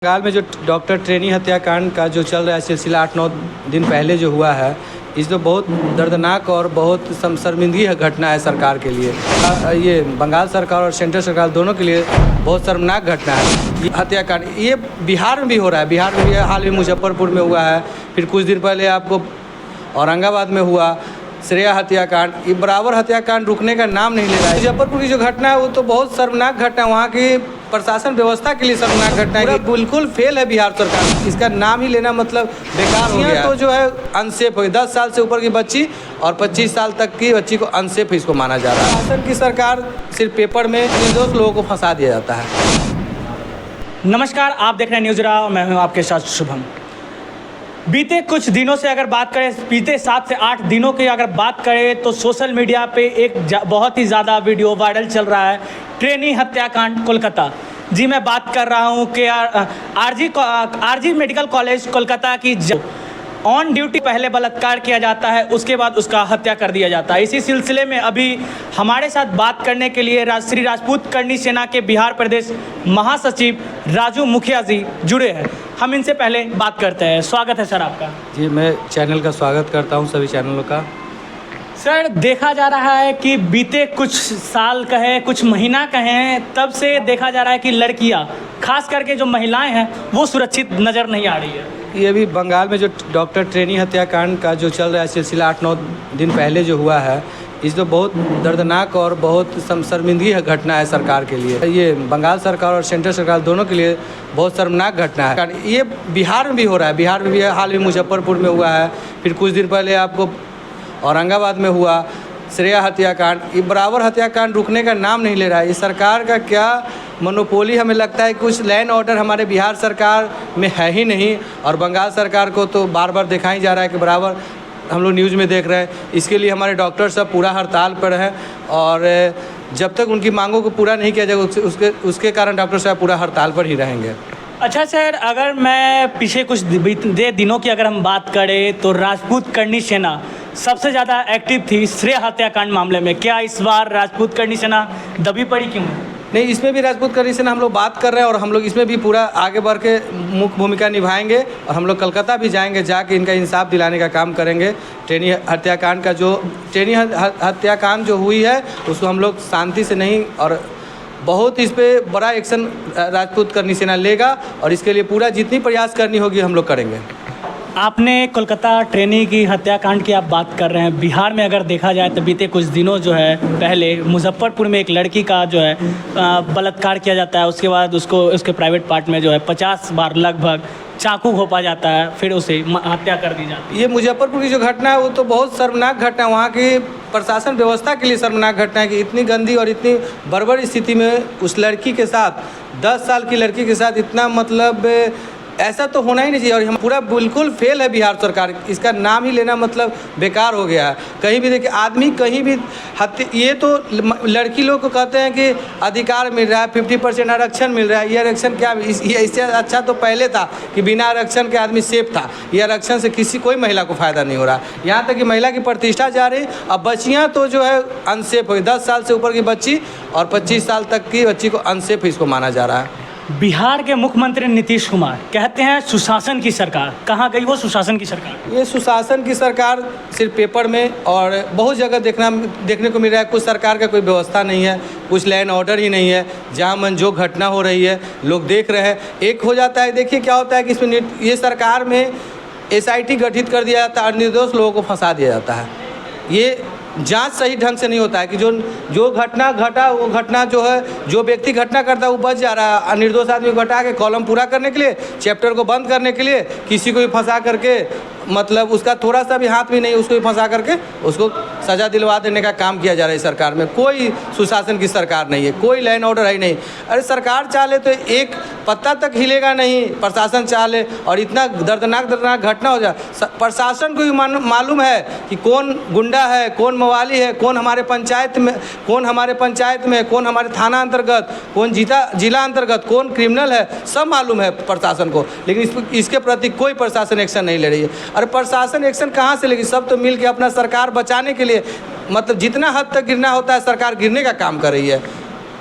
बंगाल में जो doctor trainee हत्याकांड का जो चल रहा है सिलसिला 8-9 दिन पहले जो हुआ है, इस तो बहुत दर्दनाक और बहुत शर्मिंदगी घटना है सरकार के लिए। ये बंगाल सरकार और सेंट्रल सरकार दोनों के लिए बहुत शर्मनाक घटना है। ये हत्याकांड ये बिहार में भी हो रहा है। बिहार में भी हाल ही मुजफ्फरपुर में हुआ है, फिर कुछ दिन पहले आपको औरंगाबाद में हुआ श्रेया हत्याकांड। ये बराबर हत्याकांड रुकने का नाम नहीं ले रहा है। मुजफ्फरपुर की जो घटना है वो तो बहुत शर्मनाक घटना है। वहाँ की प्रशासन व्यवस्था के लिए शर्मनाक घटना है, बिल्कुल फेल है बिहार सरकार। इसका नाम ही लेना मतलब बेकार हो गया। तो जो है अनसेफ हुई, 10 साल से ऊपर की बच्ची और 25 साल तक की बच्ची को अनसेफ इसको माना जा रहा है। शासन की सरकार सिर्फ पेपर में निर्दोष लोगों को फंसा दिया जाता है। नमस्कार, आप देख रहे हैं न्यूज़ राव, मैं हूं आपके साथ शुभम। बीते कुछ दिनों से अगर बात करें, बीते 7 से 8 दिनों की अगर बात करें तो सोशल मीडिया पे एक बहुत ही ज़्यादा वीडियो वायरल चल रहा है, ट्रेनी हत्याकांड कोलकाता। जी, मैं बात कर रहा हूँ कि आरजी मेडिकल कॉलेज कोलकाता की ऑन ड्यूटी पहले बलात्कार किया जाता है, उसके बाद उसका हत्या कर दिया जाता है। इसी सिलसिले में अभी हमारे साथ बात करने के लिए श्री राजपूत करनी सेना के बिहार प्रदेश महासचिव राजू मुखिया जी जुड़े हैं। हम इनसे पहले बात करते हैं। स्वागत है सर आपका। जी, मैं चैनल का स्वागत करता हूँ, सभी चैनलों का। सर, देखा जा रहा है कि बीते कुछ साल कहें, कुछ महीना कहें, तब से देखा जा रहा है कि लड़कियां, खास करके जो महिलाएं हैं, वो सुरक्षित नज़र नहीं आ रही है। ये भी बंगाल में जो डॉक्टर ट्रेनी हत्याकांड का जो चल रहा है सिलसिला 8-9 दिन पहले जो हुआ है, इस तो बहुत दर्दनाक और बहुत शर्मिंदगी घटना है सरकार के लिए। ये बंगाल सरकार और सेंट्रल सरकार दोनों के लिए बहुत शर्मनाक घटना है। ये बिहार में भी हो रहा है। बिहार में भी हाल ही मुजफ्फरपुर में हुआ है, फिर कुछ दिन पहले आपको औरंगाबाद में हुआ श्रेया हत्याकांड। ये बराबर हत्याकांड रुकने का नाम नहीं ले रहा है। ये सरकार का क्या मोनोपोली, हमें लगता है कुछ लैंड ऑर्डर हमारे बिहार सरकार में है ही नहीं। और बंगाल सरकार को तो बार बार दिखाई जा रहा है कि बराबर हम लोग न्यूज़ में देख रहे हैं। इसके लिए हमारे डॉक्टर सब पूरा हड़ताल पर हैं और जब तक उनकी मांगों को पूरा नहीं किया जाएगा उसके कारण डॉक्टर साहब पूरा हड़ताल पर ही रहेंगे। अच्छा सर, अगर मैं पीछे कुछ दिनों की अगर हम बात करें तो राजपूत करनी सेना सबसे ज़्यादा एक्टिव थी श्रेया हत्याकांड मामले में। क्या इस बार राजपूत करनी सेना दबी पड़ी क्यों? नहीं, इसमें भी राजपूत करनी सेना हम लोग बात कर रहे हैं और हम लोग इसमें भी पूरा आगे बढ़ के मुख्य भूमिका निभाएंगे और हम लोग कलकत्ता भी जाएंगे, जाके इनका इंसाफ दिलाने का काम करेंगे। ट्रेनी हत्याकांड का जो हत्याकांड जो हुई है उसको हम लोग शांति से नहीं और बहुत इस पे बड़ा एक्शन राजपूत करनी सेना लेगा और इसके लिए पूरा जितनी प्रयास करनी होगी हम लोग करेंगे। आपने कोलकाता ट्रेनी की हत्याकांड की आप बात कर रहे हैं। बिहार में अगर देखा जाए तो बीते कुछ दिनों जो है पहले मुजफ्फरपुर में एक लड़की का जो है बलात्कार किया जाता है, उसके बाद उसको उसके प्राइवेट पार्ट में जो है 50 बार लगभग चाकू घोंपा जाता है, फिर उसे हत्या कर दी जाती है। ये मुजफ्फरपुर की जो घटना है वो तो बहुत शर्मनाक घटना है। वहाँ की प्रशासन व्यवस्था के लिए शर्मनाक घटना है कि इतनी गंदी और इतनी बर्बर स्थिति में उस लड़की के साथ, 10 साल की लड़की के साथ इतना मतलब ऐसा तो होना ही नहीं चाहिए। और हम पूरा बिल्कुल फेल है बिहार सरकार। इसका नाम ही लेना मतलब बेकार हो गया है। कहीं भी देखिए आदमी कहीं भी ये तो लड़की लोग को कहते हैं कि अधिकार मिल रहा है, 50% आरक्षण मिल रहा है। ये आरक्षण क्या, इससे अच्छा तो पहले था कि बिना आरक्षण के आदमी सेफ था। ये आरक्षण से कोई महिला को फ़ायदा नहीं हो रहा। यहाँ तक कि महिला की प्रतिष्ठा जा रही। अब बच्चियाँ तो जो है अनसेफ हुई, 10 साल से ऊपर की बच्ची और 25 साल तक की बच्ची को अनसेफ इसको माना जा रहा है। बिहार के मुख्यमंत्री नीतीश कुमार कहते हैं सुशासन की सरकार। कहाँ गई वो सुशासन की सरकार? ये सुशासन की सरकार सिर्फ पेपर में और बहुत जगह देखने को मिल रहा है। कुछ सरकार का कोई व्यवस्था नहीं है, कुछ लैंड ऑर्डर ही नहीं है। जहाँ मन जो घटना हो रही है लोग देख रहे हैं। एक हो जाता है, देखिए क्या होता है कि इसमें ये सरकार में SIT गठित कर दिया जाता है और निर्दोष लोगों को फंसा दिया जाता है। ये जांच सही ढंग से नहीं होता है कि जो घटना घटा वो घटना जो है, जो व्यक्ति घटना करता है वो बच जा रहा है। निर्दोष आदमी को घटा के कॉलम पूरा करने के लिए, चैप्टर को बंद करने के लिए किसी को भी फंसा करके, मतलब उसका थोड़ा सा भी हाथ भी नहीं, उसको भी फंसा करके उसको सज़ा दिलवा देने का काम किया जा रहा है। सरकार में कोई सुशासन की सरकार नहीं है, कोई लैंड ऑर्डर है ही नहीं। अरे सरकार चाहे तो एक पत्ता तक हिलेगा नहीं, प्रशासन चाहे और इतना दर्दनाक घटना हो जाए। प्रशासन को भी मालूम है कि कौन गुंडा है, कौन मवाली है, कौन हमारे पंचायत में, कौन हमारे थाना अंतर्गत, कौन जिला अंतर्गत कौन क्रिमिनल है, सब मालूम है प्रशासन को। लेकिन इसके प्रति कोई प्रशासन एक्शन नहीं ले रही है। अरे प्रशासन एक्शन कहाँ से लेगी? सब तो मिल के अपना सरकार बचाने के लिए, मतलब जितना हद तक गिरना होता है सरकार गिरने का काम कर रही है।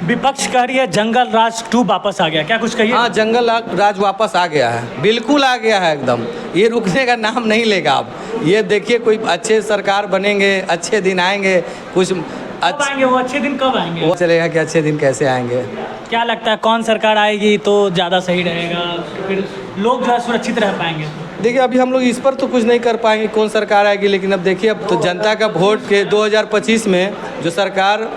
विपक्ष कह रही है जंगल राज 2 वापस आ गया, क्या कुछ कहिए? हाँ, जंगल राज वापस आ गया है, बिल्कुल आ गया है एकदम। ये रुकने का नाम नहीं लेगा। अब ये देखिए, कोई अच्छे सरकार बनेंगे, अच्छे दिन आएंगे, कुछ कब आएंगे वो अच्छे दिन, कब आएंगे? वो चलेगा कि अच्छे दिन कैसे आएंगे। क्या लगता है कौन सरकार आएगी तो ज़्यादा सही रहेगा, फिर लोग जो है सुरक्षित रह पाएंगे? देखिए, अभी हम लोग इस पर तो कुछ नहीं कर पाएंगे कौन सरकार आएगी, लेकिन अब देखिए, अब तो जनता का वोट के 2025 में जो सरकार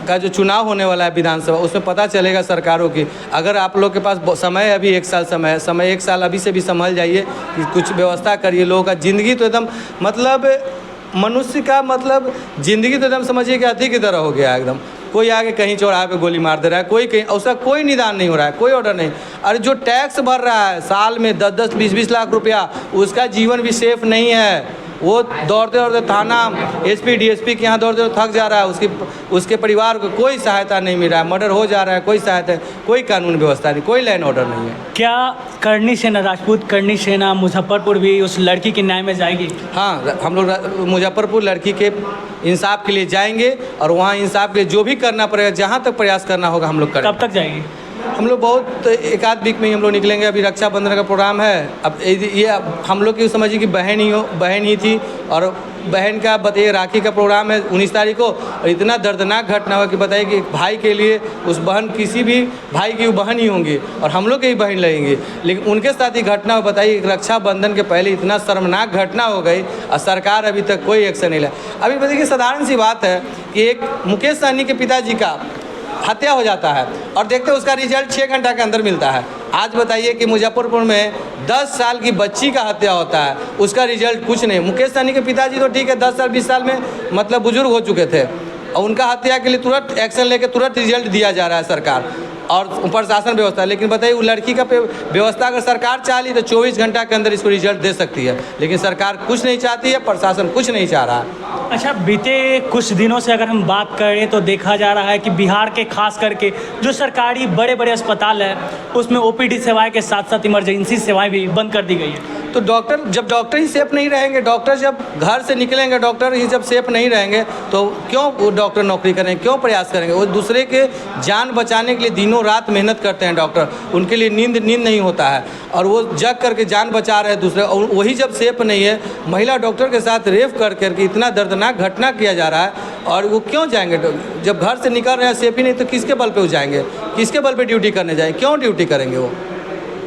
का जो चुनाव होने वाला है विधानसभा, उसमें पता चलेगा सरकारों की। अगर आप लोग के पास समय, अभी 1 साल समय है, 1 साल अभी से भी संभल जाइए कि कुछ व्यवस्था करिए। लोगों का ज़िंदगी तो एकदम मतलब मनुष्य का मतलब ज़िंदगी तो एकदम समझिए कि हाथी की तरह हो गया है एकदम। कोई आगे कहीं चौराहे पे गोली मार दे रहा है, कोई कहीं, उसका कोई निदान नहीं हो रहा है, कोई ऑर्डर नहीं। अरे जो टैक्स भर रहा है साल में 10-10, 20-20 लाख रुपया, उसका जीवन भी सेफ नहीं है। वो दौड़ते दौड़ते थाना, एसपी, डीएसपी के यहाँ दौड़ते थक जा रहा है। उसके परिवार को कोई सहायता नहीं मिल रहा है, मर्डर हो जा रहा है, कोई सहायता, कोई कानून व्यवस्था नहीं, कोई लैंड ऑर्डर नहीं है। क्या करनी सेना, राजपूत करनी सेना मुजफ्फरपुर भी उस लड़की के न्याय में जाएगी? हाँ, हम लोग मुजफ्फरपुर लड़की के इंसाफ के लिए जाएंगे और वहाँ इंसाफ के लिए जो भी करना पड़ेगा, जहाँ तक प्रयास करना होगा हम लोग करेंगे। कब तक जाएगी? हम लोग बहुत 1 आध वीक में ही हम लोग निकलेंगे। अभी रक्षाबंधन का प्रोग्राम है। अब ये हम लोग की समझिए कि बहन ही थी, और बहन का बताइए राखी का प्रोग्राम है 19 तारीख को, और इतना दर्दनाक घटना हुआ कि बताइए कि भाई के लिए उस बहन, किसी भी भाई की वो बहन ही होंगी और हम लोग के ही बहन लगेंगे, लेकिन उनके साथ ही घटना हो। बताइए, रक्षाबंधन के पहले इतना शर्मनाक घटना हो गई और सरकार अभी तक कोई एक्शन नहीं लिया। अभी बताइए, साधारण सी बात है कि एक मुकेश सहनी के पिताजी का हत्या हो जाता है और देखते हैं उसका रिजल्ट 6 घंटा के अंदर मिलता है। आज बताइए कि मुजफ्फरपुर में 10 साल की बच्ची का हत्या होता है, उसका रिजल्ट कुछ नहीं। मुकेश सहनी के पिताजी तो ठीक है, 10 साल 20 साल में मतलब बुजुर्ग हो चुके थे, और उनका हत्या के लिए तुरंत एक्शन लेके तुरंत रिजल्ट दिया जा रहा है सरकार और प्रशासन व्यवस्था। लेकिन बताइए, वो लड़की का व्यवस्था अगर सरकार चाह ली तो 24 घंटा के अंदर इसको रिजल्ट दे सकती है, लेकिन सरकार कुछ नहीं चाहती है, प्रशासन कुछ नहीं चाह रहा है। अच्छा, बीते कुछ दिनों से अगर हम बात करें तो देखा जा रहा है कि बिहार के खास करके जो सरकारी बड़े बड़े अस्पताल है, उसमें ओपीडी सेवाएं के साथ साथ इमरजेंसी सेवाएं भी बंद कर दी गई है। तो जब डॉक्टर ही सेफ नहीं रहेंगे, डॉक्टर जब घर से निकलेंगे, डॉक्टर ही जब सेफ नहीं रहेंगे, तो क्यों वो डॉक्टर नौकरी करेंगे, क्यों प्रयास करेंगे? वो दूसरे के जान बचाने के लिए दिनों रात मेहनत करते हैं डॉक्टर, उनके लिए नींद नहीं होता है, और वो जग करके जान बचा रहे हैं दूसरे। और वही जब सेफ नहीं है, महिला डॉक्टर के साथ रेप करके इतना दर्दनाक घटना किया जा रहा है, और वो क्यों जाएंगे? जब घर से निकल रहे हैं सेफ ही नहीं, तो किसके बल पे वो जाएंगे? किसके बल पे ड्यूटी करने जाएंगे? क्यों ड्यूटी करेंगे? वो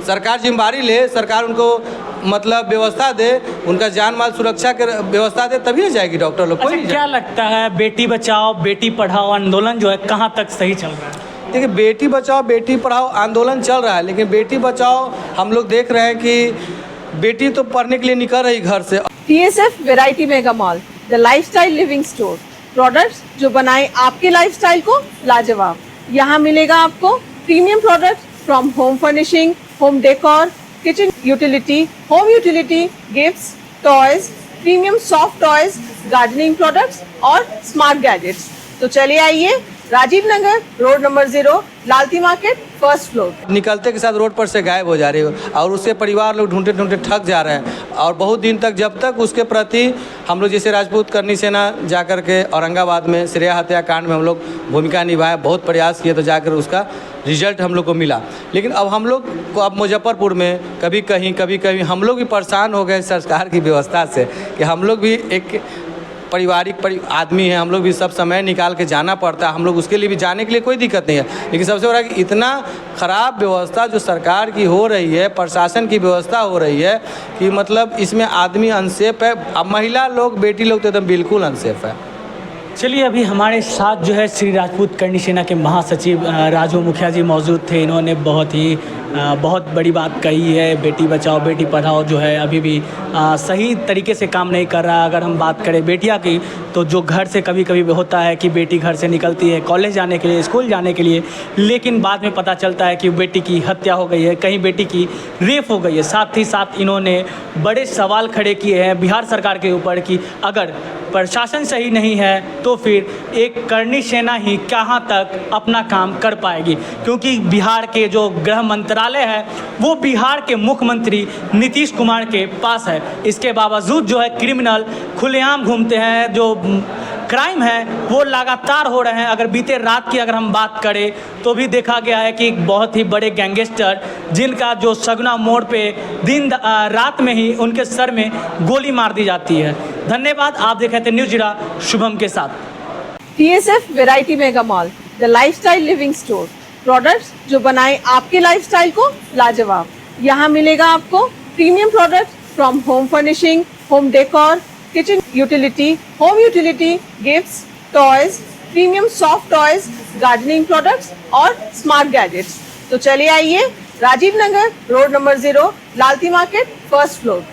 सरकार जिम्मेदारी ले, सरकार उनको मतलब व्यवस्था दे, उनका जान माल सुरक्षा के व्यवस्था दे, तभी ना जाएगी डॉक्टर लोग। अच्छा, क्या लगता है बेटी बचाओ बेटी पढ़ाओ आंदोलन जो है कहाँ तक सही चल रहा है? देखिए, बेटी बचाओ बेटी पढ़ाओ आंदोलन चल रहा है, लेकिन बेटी बचाओ हम लोग देख रहे हैं कि बेटी तो पढ़ने के लिए निकल रही घर से। TSF variety mega mall, the lifestyle living store, products जो बनाए आपके लाइफस्टाइल को लाजवाब। यहाँ मिलेगा आपको premium products from home furnishing, home decor, kitchen utility, home utility, gifts, toys, premium soft toys, gardening products और स्मार्ट गैजेट्स। तो चलिए आइए, Rajiv Nagar, road number 0, Lalti market, 1st floor. निकलते के साथ रोड पर से गायब हो जा रही है, और उससे परिवार लोग ढूंढते ढूंढते थक जा रहे हैं, और बहुत दिन तक जब तक उसके प्रति हम लोग जैसे राजपूत करनी सेना जाकर के औरंगाबाद में श्रेया हत्याकांड में हम लोग भूमिका निभाए, बहुत प्रयास किए, तो जाकर उसका रिजल्ट हम लोग को मिला। लेकिन अब हम लोग को अब मुजफ्फरपुर में कभी कहीं हम लोग भी परेशान हो गए सरकार की व्यवस्था से, कि हम लोग भी एक पारिवारिक आदमी है, हम लोग भी सब समय निकाल के जाना पड़ता है, हम लोग उसके लिए भी जाने के लिए कोई दिक्कत नहीं है। लेकिन सबसे बड़ा कि इतना ख़राब व्यवस्था जो सरकार की हो रही है, प्रशासन की व्यवस्था हो रही है, कि मतलब इसमें आदमी अनसेफ है। अब महिला लोग, बेटी लोग तो एकदम बिल्कुल अनसेफ है। चलिए, अभी हमारे साथ जो है श्री राजपूत करनी सेना के महासचिव राजू मुखिया जी मौजूद थे। इन्होंने बहुत बड़ी बात कही है, बेटी बचाओ बेटी पढ़ाओ जो है अभी भी सही तरीके से काम नहीं कर रहा। अगर हम बात करें बेटियां की, तो जो घर से कभी कभी होता है कि बेटी घर से निकलती है कॉलेज जाने के लिए, स्कूल जाने के लिए, लेकिन बाद में पता चलता है कि बेटी की हत्या हो गई है, कहीं बेटी की रेप हो गई है। साथ ही साथ इन्होंने बड़े सवाल खड़े किए हैं बिहार सरकार के ऊपर कि अगर प्रशासन सही नहीं है तो फिर एक करनी सेना ही कहाँ तक अपना काम कर पाएगी, क्योंकि बिहार के जो गृह मंत्रालय है वो बिहार के मुख्यमंत्री नीतीश कुमार के पास है। इसके बावजूद जो है क्रिमिनल खुलेआम घूमते हैं, जो क्राइम है वो लगातार हो रहे हैं। अगर बीते रात की अगर हम बात करें तो भी देखा गया है कि एक बहुत ही बड़े गैंगस्टर जिनका जो सगुना मोड़ पे रात में ही उनके सर में गोली मार दी जाती है। धन्यवाद। आप देख रहे थे न्यूज़ जीरा शुभम के साथ। TSF variety mega mall, the lifestyle living store. Products जो बनाए आपके लाइफस्टाइल को लाजवाब। यहाँ मिलेगा आपको premium products from home furnishing, home decor, kitchen utility, home utility, gifts, toys, premium soft toys, gardening products और स्मार्ट गैजेट्स। तो चलिए आइए, Rajiv Nagar, road number 0, Lalti market, first floor.